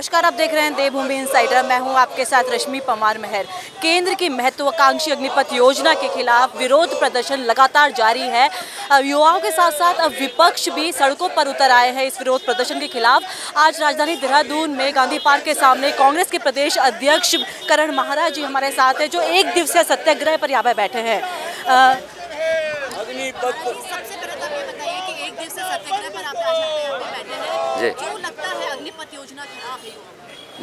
नमस्कार, आप देख रहे हैं देवभूमि इनसाइडर। मैं हूं आपके साथ रश्मि परमार मेहर। केंद्र की महत्वाकांक्षी अग्निपथ योजना के खिलाफ विरोध प्रदर्शन लगातार जारी है। युवाओं के साथ साथ अब विपक्ष भी सड़कों पर उतर आए हैं इस विरोध प्रदर्शन के खिलाफ। आज राजधानी देहरादून में गांधी पार्क के सामने कांग्रेस के प्रदेश अध्यक्ष करण महाराज जी हमारे साथ हैं, जो एक दिवसीय सत्याग्रह पर यहाँ पर बैठे हैं। सबसे पहले तो ये बताइए कि एक दिवसीय सत्याग्रह पर आप आज बैठे हैं, क्यों लगता है अग्निपथ योजना खराब है?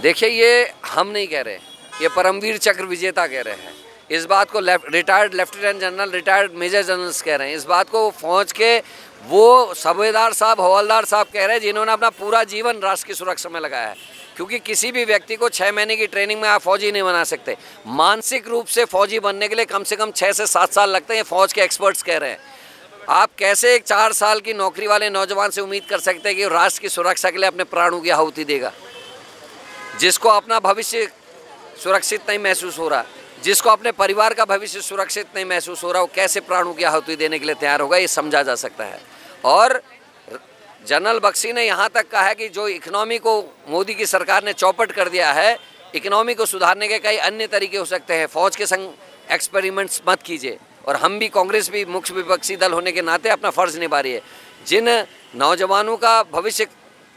देखिए, ये हम नहीं कह रहे, ये परमवीर चक्र विजेता कह रहे हैं। इस बात को retired lieutenant general, retired major generals कह रहे हैं। इस बात को फौज के वो सूबेदार साहब, हवलदार साहब कह रहे हैं, जिन्होंने अपना पूरा जीवन राष्ट्र की सुरक्षा में लगाया है। क्योंकि किसी भी व्यक्ति को 6 महीने की ट्रेनिंग में आप फौजी नहीं बना सकते। मानसिक रूप से फौजी बनने के लिए कम से कम 6 से 7 साल लगते हैं, फौज के एक्सपर्ट्स कह रहे हैं। आप कैसे एक 4 साल की नौकरी वाले नौजवान से उम्मीद कर सकते हैं कि राष्ट्र की सुरक्षा के लिए अपने प्राणों की आहुति देगा? जिसको अपना भविष्य सुरक्षित नहीं महसूस हो रहा, जिसको अपने परिवार का भविष्य सुरक्षित नहीं महसूस हो रहा, वो कैसे प्राणों की आहुति देने के लिए तैयार होगा, ये समझा जा सकता है। और जनरल बख्शी ने यहाँ तक कहा है कि जो इकोनॉमी को मोदी की सरकार ने चौपट कर दिया है, इकोनॉमी को सुधारने के कई अन्य तरीके हो सकते हैं। फौज के संग एक्सपेरिमेंट्स मत कीजिए। और हम भी, कांग्रेस भी मुख्य विपक्षी दल होने के नाते अपना फर्ज निभा रही है। जिन नौजवानों का भविष्य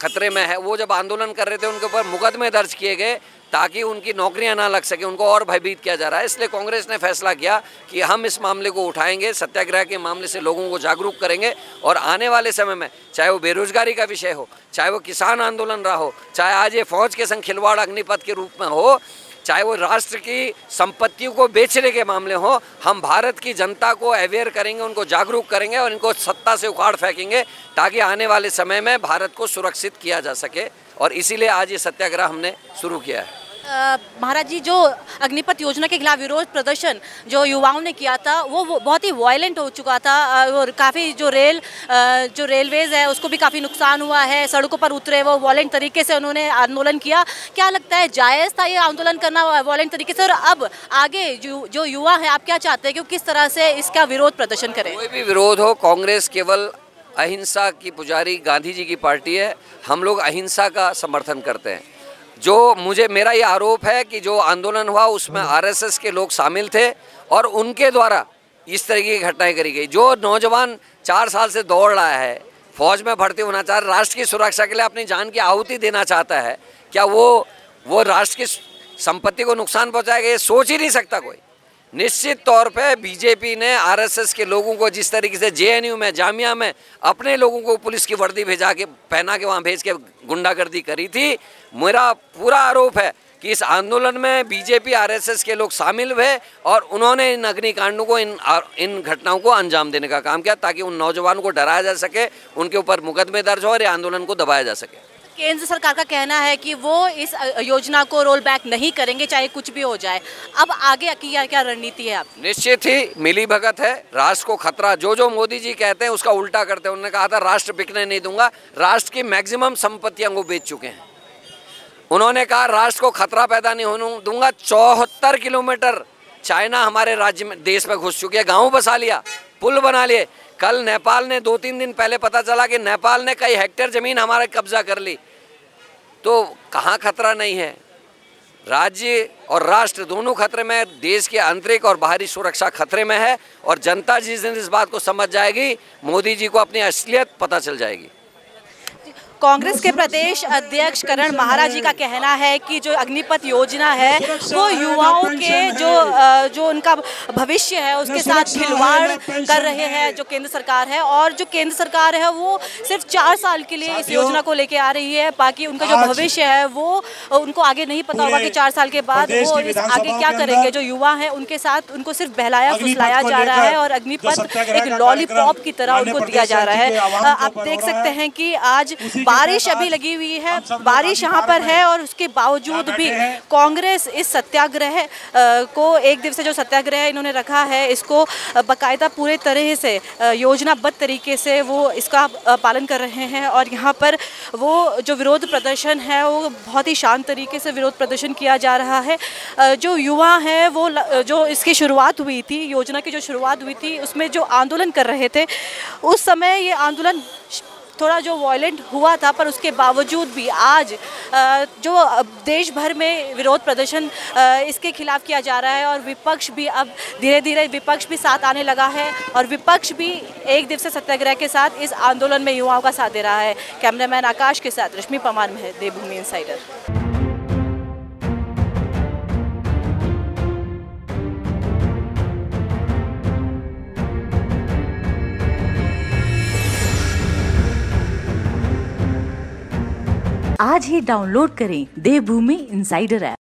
खतरे में है, वो जब आंदोलन कर रहे थे, उनके ऊपर मुकदमे दर्ज किए गए ताकि उनकी नौकरियां ना लग सके, उनको और भयभीत किया जा रहा है। इसलिए कांग्रेस ने फैसला किया कि हम इस मामले को उठाएंगे, सत्याग्रह के मामले से लोगों को जागरूक करेंगे। और आने वाले समय में, चाहे वो बेरोजगारी का विषय हो, चाहे वो किसान आंदोलन रहा हो, चाहे आज ये फौज के संग खिलवाड़ अग्निपथ के रूप में हो, चाहे वो राष्ट्र की संपत्तियों को बेचने के मामले हो, हम भारत की जनता को अवेयर करेंगे, उनको जागरूक करेंगे और इनको सत्ता से उखाड़ फेंकेंगे ताकि आने वाले समय में भारत को सुरक्षित किया जा सके। और इसीलिए आज ये सत्याग्रह हमने शुरू किया है। महाराज जी, जो अग्निपथ योजना के खिलाफ विरोध प्रदर्शन जो युवाओं ने किया था, वो बहुत ही वायलेंट हो चुका था और काफ़ी जो रेलवेज़ है उसको भी काफ़ी नुकसान हुआ है। सड़कों पर उतरे, वो वायलेंट तरीके से उन्होंने आंदोलन किया। क्या लगता है, जायज़ था ये आंदोलन करना वायलेंट तरीके से? और अब आगे जो युवा है, आप क्या चाहते हैं कि किस तरह से इसका विरोध प्रदर्शन करें? कोई भी विरोध हो, कांग्रेस केवल अहिंसा की पुजारी गांधी जी की पार्टी है। हम लोग अहिंसा का समर्थन करते हैं। मेरा ये आरोप है कि जो आंदोलन हुआ उसमें आरएसएस के लोग शामिल थे और उनके द्वारा इस तरह की घटनाएं करी गई। जो नौजवान 4 साल से दौड़ रहा है, फौज में भर्ती होना चाह रहा है, राष्ट्र की सुरक्षा के लिए अपनी जान की आहुति देना चाहता है, क्या वो राष्ट्र की संपत्ति को नुकसान पहुंचाएगा? ये सोच ही नहीं सकता कोई। निश्चित तौर पे बीजेपी ने आरएसएस के लोगों को जिस तरीके से जेएनयू में, जामिया में अपने लोगों को पुलिस की वर्दी पहना के वहाँ भेज के गुंडागर्दी करी थी। मेरा पूरा आरोप है कि इस आंदोलन में बीजेपी, आरएसएस के लोग शामिल हुए और उन्होंने इन अग्निकांडों को, इन घटनाओं को अंजाम देने का काम किया ताकि उन नौजवानों को डराया जा सके, उनके ऊपर मुकदमे दर्ज हो और ये आंदोलन को दबाया जा सके। केंद्र सरकार का कहना है कि वो इस योजना को रोल बैक नहीं करेंगे, चाहे कुछ भी हो जाए। अब आगे की क्या रणनीति है आप? निश्चित ही मिली भगत है। राष्ट्र को खतरा, जो मोदी जी कहते हैं उसका उल्टा करते हैं। उन्होंने कहा था राष्ट्र बिकने नहीं दूंगा, राष्ट्र की मैक्सिमम संपत्तियां वो बेच चुके हैं। उन्होंने कहा राष्ट्र को खतरा पैदा नहीं होने दूंगा। 74 किलोमीटर चाइना हमारे राज्य में, देश में घुस चुके हैं, गाँव बसा लिया, पुल बना लिए। कल नेपाल ने 2-3 दिन पहले पता चला कि नेपाल ने कई हेक्टेयर जमीन हमारे कब्जा कर ली। तो कहाँ खतरा नहीं है? राज्य और राष्ट्र दोनों खतरे में है। देश की आंतरिक और बाहरी सुरक्षा खतरे में है और जनता जिस दिन इस बात को समझ जाएगी, मोदी जी को अपनी असलियत पता चल जाएगी। कांग्रेस के प्रदेश अध्यक्ष करण महाराज जी का कहना है कि जो अग्निपथ योजना है वो युवाओं के जो उनका भविष्य है उसके साथ खिलवाड़ कर रहे हैं जो केंद्र सरकार है। और जो केंद्र सरकार है वो सिर्फ 4 साल के लिए इस योजना को लेके आ रही है। बाकी उनका जो भविष्य है वो उनको आगे नहीं पता होगा कि 4 साल के बाद वो आगे क्या करेंगे। जो युवा है उनके साथ उनको सिर्फ बहलाया फुसलाया जा रहा है और अग्निपथ एक लॉलीपॉप की तरह उनको दिया जा रहा है। आप देख सकते हैं कि आज बारिश अभी लगी हुई है, बारिश यहाँ पर है और उसके बावजूद भी कांग्रेस इस सत्याग्रह को, एक दिवसीय जो सत्याग्रह इन्होंने रखा है, इसको बाकायदा पूरे तरह से योजनाबद्ध तरीके से वो इसका पालन कर रहे हैं। और यहाँ पर वो जो विरोध प्रदर्शन है वो बहुत ही शांत तरीके से विरोध प्रदर्शन किया जा रहा है। जो युवा हैं वो जो इसकी शुरुआत हुई थी, योजना की जो शुरुआत हुई थी, उसमें जो आंदोलन कर रहे थे, उस समय ये आंदोलन थोड़ा जो वायलेंट हुआ था, पर उसके बावजूद भी आज जो देश भर में विरोध प्रदर्शन इसके खिलाफ किया जा रहा है और विपक्ष भी अब धीरे धीरे विपक्ष भी साथ आने लगा है और विपक्ष भी एक दिवसीय सत्याग्रह के साथ इस आंदोलन में युवाओं का साथ दे रहा है। कैमरामैन आकाश के साथ रश्मि पमान में देवभूमि इनसाइडर। आज ही डाउनलोड करें देवभूमि इनसाइडर ऐप।